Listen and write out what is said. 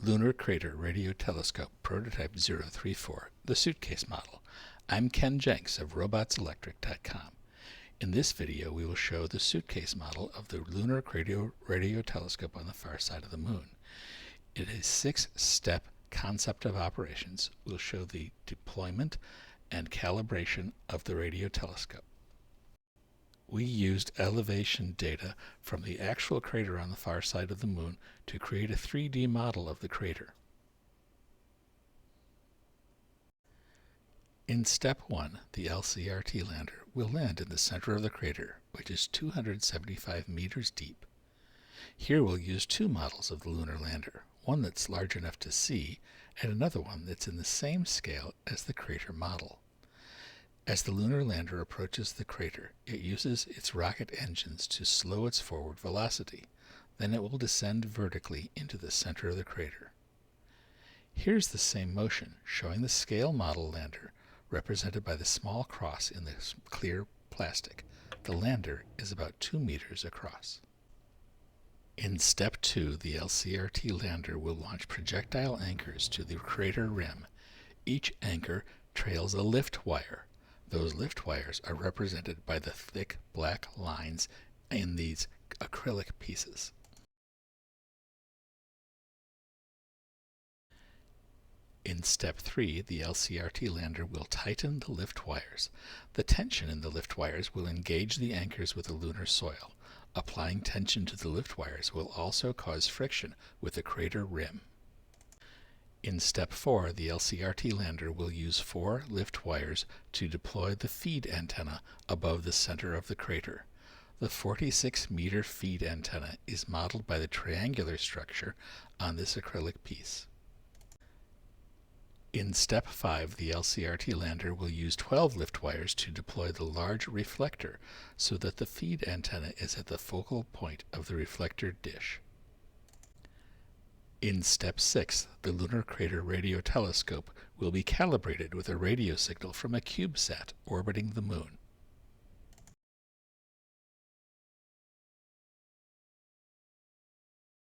Lunar Crater Radio Telescope Prototype 034, the Suitcase model. I'm Ken Jenks of RobotsElectric.com. In this video, we will show the Suitcase model of the Lunar Crater Radio Telescope on the far side of the Moon. In a 6-step concept of operations, we'll show the deployment and calibration of the radio telescope. We used elevation data from the actual crater on the far side of the Moon to create a 3D model of the crater. In step 1, the LCRT lander will land in the center of the crater, which is 275 meters deep. Here we'll use two models of the lunar lander, one that's large enough to see and another one that's in the same scale as the crater model. As the lunar lander approaches the crater, it uses its rocket engines to slow its forward velocity. Then it will descend vertically into the center of the crater. Here's the same motion, showing the scale model lander, represented by the small cross in the clear plastic. The lander is about 2 meters across. In step 2, the LCRT lander will launch projectile anchors to the crater rim. Each anchor trails a lift wire. Those lift wires are represented by the thick black lines in these acrylic pieces. In step 3, the LCRT lander will tighten the lift wires. The tension in the lift wires will engage the anchors with the lunar soil. Applying tension to the lift wires will also cause friction with the crater rim. In step 4, the LCRT lander will use 4 lift wires to deploy the feed antenna above the center of the crater. The 46-meter feed antenna is modeled by the triangular structure on this acrylic piece. In step 5, the LCRT lander will use 12 lift wires to deploy the large reflector so that the feed antenna is at the focal point of the reflector dish. In step 6, the Lunar Crater Radio Telescope will be calibrated with a radio signal from a CubeSat orbiting the Moon.